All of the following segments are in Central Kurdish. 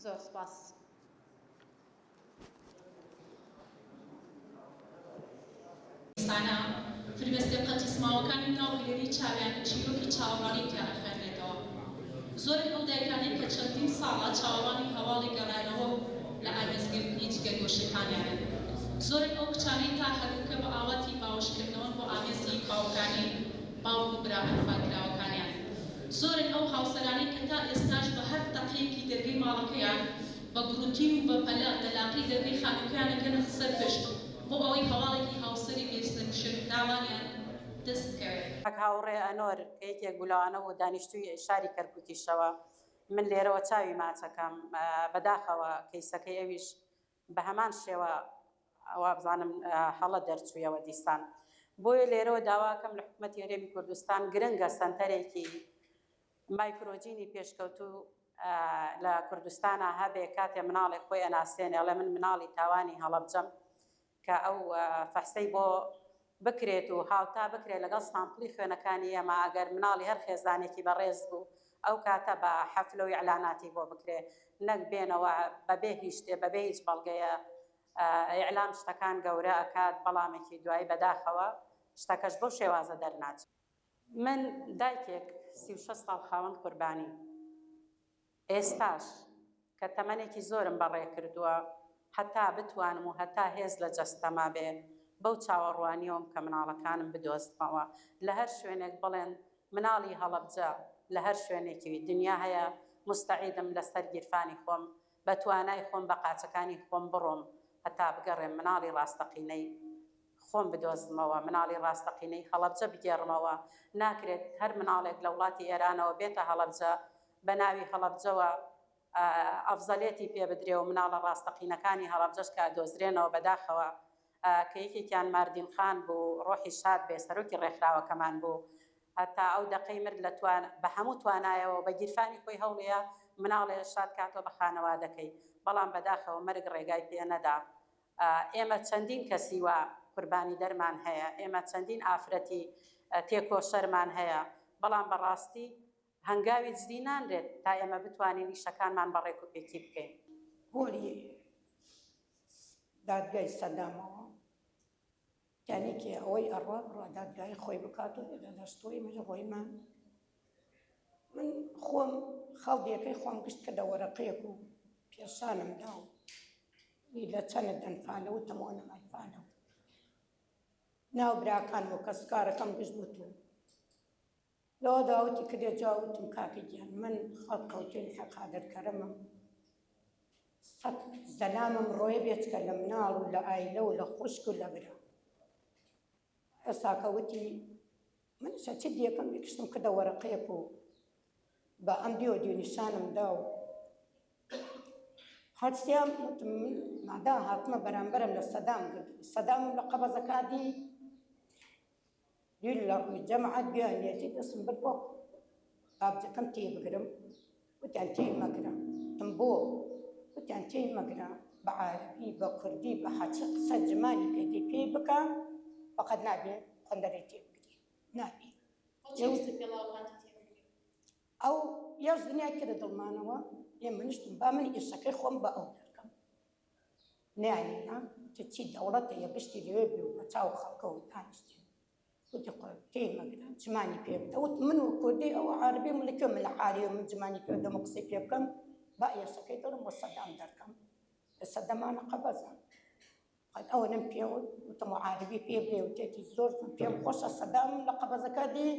زۆر سپاس. سانە فرمێستی قەتیسماوەکانی ناو هێری چاویان چیرۆکی چاوەڕانی تیا ئەخوێنێتەوە. زۆرێک ئەو دایکانەی کە چەندین ساڵە چاوەڕانی هەواڵی گەڕانەوە لە ئامێزگرتنی جگەگۆشەکانیانن. زۆرێک ئەو کچانەی تا هەروکە بە ئاوەتی باوەشکردنەوە بۆ ئامێزی باوەکانی باوک و برا ئەنفالکراوەکانیان. زۆرێک ئەو هاوسەرانەی کە تا ئێستاش بە هەر تەقەیەکی دەرگەی ماڵەکەیان بە گروتین و بە پەلە دەلاقی دەرگەی خانووکیانەکەنە سەر پشت بۆ ئەوەی هەواڵێکی هاوسەری گەیشتن شرداوانیان دەست بکەوێت. هاوڕێ ئەنۆر کە یەکێک گولەوانە و دانیشتووی شاری کەرکووکیشەوە من لێرەوە چاوی ماچەکەم بەداخەوە کەیسەکەی ئەویش بە هەمان شێوە ئەوە بزانم هەڵە دەرچوویەوە دیستان. بۆیە لێرەوە داواکەم لە حکوومەتی هەرێمی کوردستان گرنگە سەنتەرێکی مایکرۆجینی پێشکەوتوو لە کوردستانە هەبێ کاتێ مناڵێک خۆی ئەناسێنێ ئەڵێ من مناڵی تاوانی هەڵەبجەم کە ئەو فەحسەی بۆ بکرێت و هاوتا بکرێت لەگەڵ سامپڵی خوێنەکانی ئێمە ئەگەر مناڵی هەر خێزانێکی بەڕێز بوو ئەو کاتە بە حەفلە و ئیعلاناتی بۆ بکرێت نەک بێنەوە بەبێ هیچ شتێ بەبێ هیچ بەڵگەیە ئیعلام شتەکان گەورە ئەکات بەڵامێکی دوایی بەداخەوە شتەکەش بەو شێوازە دەرناچێت. من دایکێک 36 ساڵ خاوەن قوربانی ئێستاش کە تەمەنێکی زۆرم بەڕێ کردووە هەتا بتوانم و هەتا هێز لە جەستەما بێ بەو چاوەڕوانیۆم کە مناڵەکانم بدۆزمەوە لە هەر شوێنێک بڵێن مناڵی هەڵەبجە لە هەر شوێنێکی دنیا هەیە مستعیدم لەسەر گیرفانی خۆم بە توانای خۆم بە قاچەکانی خۆم بڕۆم هەتا بگەڕێم مناڵی ڕاستەقینەی خۆم بدۆزمەوە مناڵی ڕاستەقینەی هەڵەبجە بگێڕمەوە. ناکرێت هەر مناڵێک لە وڵاتی ئێرانەوە بێتە هەڵەبجە بە ناوی هەڵەبجەوە ئەفزەلێتی پێ بدرێ و مناڵە ڕاستەقینەکانی هەڵەبجەش کە دۆزرێنەوە بەداخەوە کە یەکێکیان ماردین خان بوو ڕۆحی شاد بێ سەرۆکی ڕێکخراوەکەمان بوو هەتا ئەو دەقەی مرد لە بە هەموو توانایەوە بە گیرفانی خۆی هەوڵەیە مناڵێ شاد کاتۆ بە خانەوادەکەی بەڵام بەداخەوە مەرگ ڕێگای پێ نەدا. ئێمە چەندین کەسی وە قوربانی دەرمان هەیە ئێمە چەندین ئافرەتی تێکۆشەرمان هەیە بەڵام بەڕاستی هەنگاوی جدی نانرێت تا ئێمە بتوانین ئیشەکانمان بەڕێک و پێکی بکەین. بۆری دادگای سەدامەوە یانێکی ئەوەی ئەڕوا بڕوا دادگای خۆی بکات و دەستۆی مژە ڕۆیمان من خۆم خەڵدیەکەی خۆم گشت کە دەوەرەقەیەک و پێشانمدا و لە چەند ئەنفالە و تەمۆنم ئەنفالە و ناو براکان و کەسکارەکەم گشت بوو لەوە داوتی کردێ جاوتم کاکە گیان من خەڵقەوتێن حەقادەرکەرەمم سەد زەلامم ڕۆیە بێت کە لە مناڵ و لە ئایلە و لە خوشک و لە برا ئێستاکە وتی من چی دیەکەم بکشتم کە دەوەرەقەیەک و بە ئەم دیۆ دیێنیشانمدا و هەرسیام وتم مادا هاتمە بەرامبەرم لە سەدامم لە قەبەزەکاتی لە جەمعەت بیانێتی دەستم برد بۆ ئابجەکەم تێ بگرم وتیان تێی مەگرە تم بۆ وتیان تێی مەگرە بە عارەبی بە کوردی بە حەچە قسە جمانی پێدی پێی بکە فقط نابێ خوێندەرەی تێ بگری نابێ ئەو یەش دنیای کرد دڵمانەوە ئێمە نیشتم با من ئیشەکەی خۆم بە ئەو دەکەم نیانینا چی دەوڵەتە یە گشتی لێوێ بێ و بە چاو خەڵکەوە دانیشتێن وتي تێی مەگرە جمانی پێ بدە وت من و کوردی ئەو عاربی ملکە من لە عاریە من جمانی پێ بدەم و قسەی پێ بکەم با ئێشەکەی دەڕم بۆ سەدام دەرکەم لە سەدەمانە قەبەزە قەت ئەوە نم پێ وتم و عاربی پێ بێ و تێتی زۆر پێم خۆشە سەدام لە قەبەزەکە دی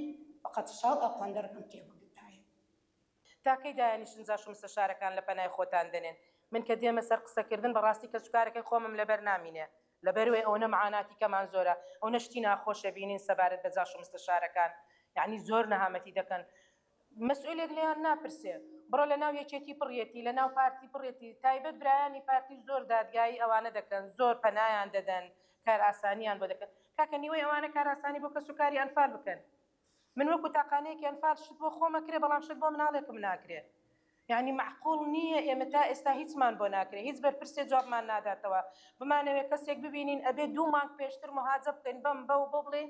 فقط شاڵ خوێندەرەکەم تێ بگدایە تاکەی دایانیشن زاش و مستەشارەکان لە پەنای خۆتان دەنێن من کە دێمە سەر قسەکردن بەڕاستی کە سوکارەکەی خۆمم لەبەر نامینێ لەبەروێ ئەوە معاناتی کەمان زۆرە ئەو نەشتی ناخۆشە بینین سەبارەت بە زاش و مستەشارەکان یعنی زۆر نەهامەتی دەکەن مەسئولێک لێیان ناپرسێ بڕۆ لە ناو یەکێتی پڕێتی لە ناو پارتی پڕێتی تایبەت برایانی پارتی زۆر دادگایی ئەوانە دەکەن زۆر پەنایان دەدەن کار ئاسانیان بۆ دەکەن کاکە نیوەی ئەوانە کار ئاسانی بۆ کە سوکاری ئەنفال بکەن من وەکو تاقانەیەکی ئەنفال شت بۆ خۆمەکرێ بەڵام شت بۆ مناڵێکم ناکرێ یعنی معقول نییە ئێمە تا ئێستا هیچمان بۆ ناکرێ هیچ بەرپرسێ جوابمان ناداتەوە بمانەوێت کەسێک ببینین ئەبێ 2 مانگ پێشتر مهاجە بکەین بەم بەو بۆ بڵێن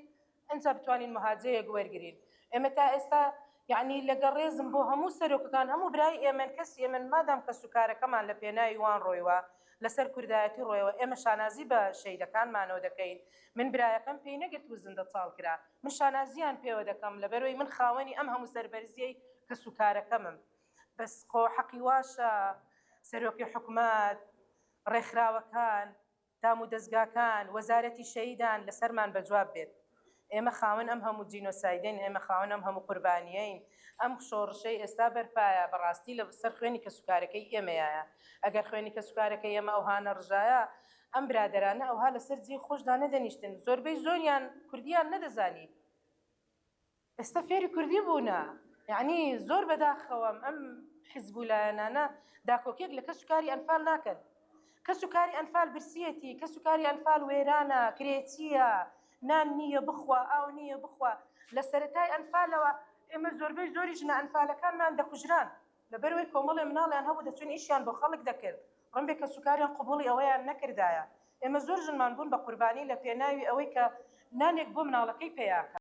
ئەنجا بتوانین مهاجەیەک وەرگرین ئێمە تا ئێستا یعنی لەگەڵ ڕێزم بۆ هەموو سەرۆکەکان هەموو برای ئێمە کەس ئێمە مادام کە سوکارەکەمان لە پێناوی وان ڕۆیوە لەسەر کوردایەتی ڕۆیەوە ئێمە شانازی بە شەیدەکانمانەوە دەکەین من برایەکەم پێی نەگرت و زندە چاڵ کرا من شانازیان پێوە دەکەم لەبەرەوەی من خاوەنی ئەم هەموو سەربەرزیەی کە سوکارەکەمم بەس خۆ حەقی واشە سەرۆکی حکومات ڕێکخراوەکان دام و دەستگاکان وەزارەتی شەیدان لەسەرمان بەجواب بێت ئێمە خاوەن ئەم هەموو جینۆسایدین ئێمە خاوەن ئەم هەموو قوربانیەین ئەم شۆڕشەی ئێستا بەرپایە بەڕاستی لە سەر خوێنی کە سوکارەکەی ئێمەیە ئەگەر خوێنی کە سوکارەکەی ئێمە ئەوهانە ڕژایە ئەم برادرانە ئەوها لەسەر جێ خۆشدا نەدەنیشتن زۆربەی زۆریان کوردیان نەدەزانی ئێستا فێری کوردی بوونە یعنی زۆر بەداخەوەم ئەم حیزبولایەنانە داکۆکێک لە کە سوکاری ئەنفال ناکەن کە سوکاری ئەنفال برسیەتی کە سوکاری ئەنفال وێرانە کرێچیە نان نییە بخوا ئاو نییە بخوا لە سەرەتای ئەنفالەوە ئێمە زۆربەی زۆری ژنە ئەنفالەکانمان دەکوژران لەبەرەوەی کۆمەڵێ مناڵیان هەبوو دەچون ئیشیان بۆ خەڵک دەکرد ڕەنبێ کە سوکاریان قبوڵی ئەوەیان نەکردایە ئێمە زۆر ژنمان بوون بە قوربانی لە پێناوی ئەوەی کە نانێک بۆ مناڵەکەی پێیاکە